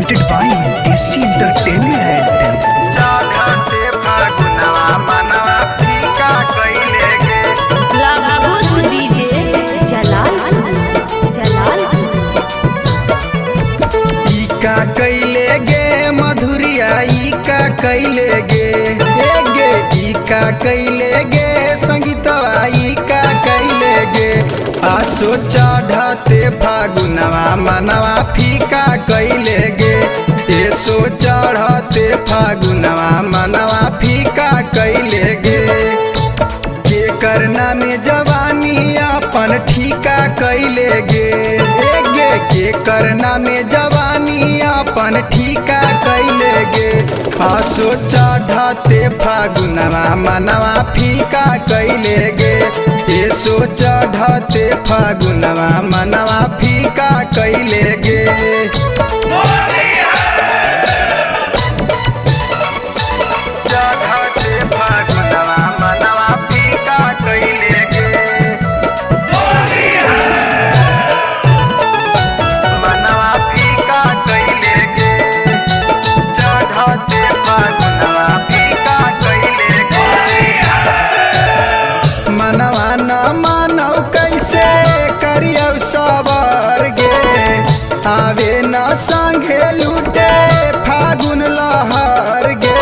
presented by DC Entertainment. जागते फागुनवा मनवा फीका कइले गे लागूस डीजे जलाल ईका कइले गे मधुरिया ईका कइले गे गे ईका कइले गे संगीतवा ईका कइले गे आसो चढ़ते फागुनवा मनवा फीका कइले गे एसो चढ़ते फागुनवा मनवा फीका कइले गे के करना में जवानी अपन ठीका कइले गे के करना में जवानी अपन ठीका कइले गे आसो चढ़ते फागुनवा मनवा फीका कइले गे एसो चढ़ते फागुनवा मनवा फीका कइले गे चढ़ते फागुनवा मनवा फीका कइले गे मनवा फीका कइले गे चढ़ते फागुनवा फीका कइले गे मनवा न मानव कैसे करियौ सबर गे आवे न संगे लूटे फागुन लहर गे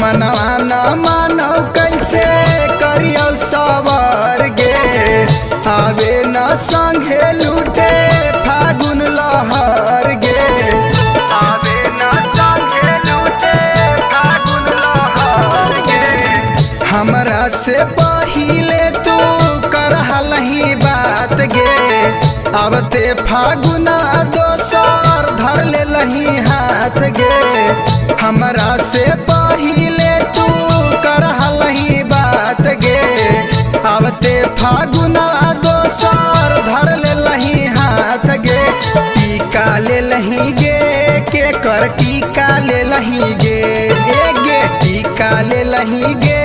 मनवा न मानव कैसे करियौ सबर गे आवे न संगे लूटे फागुन लहर गे आवे न संगे लूटे फागुन लहर गे हमरा से पहिले तू करहलही बात गे अब ते फागुना दोसर धर ले लही हाथ गे हमरा से पहिले तू करहलही बात गे अब ते फागुना दोसर धर ले लही हाथ गे टीका ले लही गे के कर टीका ले लही गे टीका ले लही गे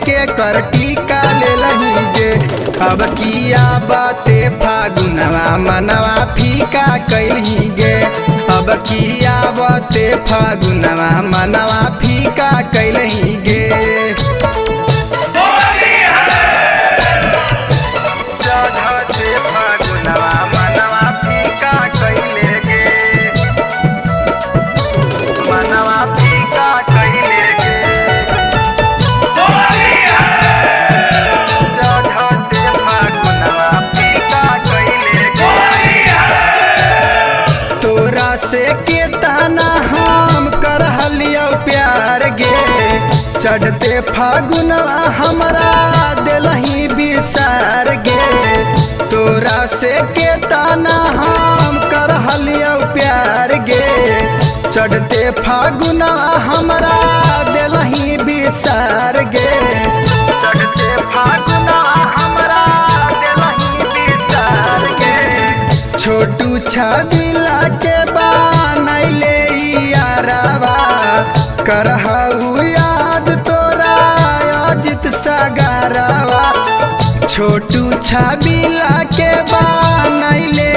के कर टीका ले लही गे अब किया बाते फागुनवा मनवा फीका कइलही गे अब किया बाते फागुनवा मनवा फीका कइलही गे चढ़ते फागुनवा मनवा फीका कइले गे मनवा फीका कइले गे चढ़ते फागुनवा फीका कइले गे तोरा से केतना हम करहलियो प्यार गे चढ़ते फागुनवा हमरा दिलही बिसार गे तोरा से केतना हम करहलियो प्यार गे चढ़ते फागुनवा हमरा दिलही बिसार गे चढ़ते फागुनवा हमरा दिलही बिसार गे छोटू छबिला के बनैले यारवा करहु याद तोरा अजित सागरवा छोटू छबिला के बनैले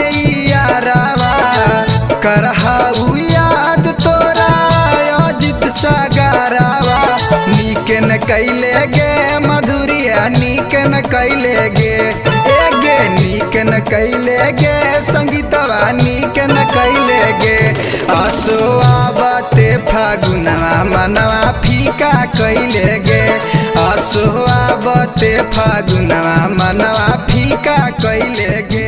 यारवा करहु याद तोरा अजित सागरवा नीक न कैले गे मधुरिया नीक न कैले गे नीक न कैले गे संगीतवा नीक न कैले गे आसो आवते फागुनवा मनवा फीका कइले गे आसो आवते फागुनवा मनवा फीका कइले गे।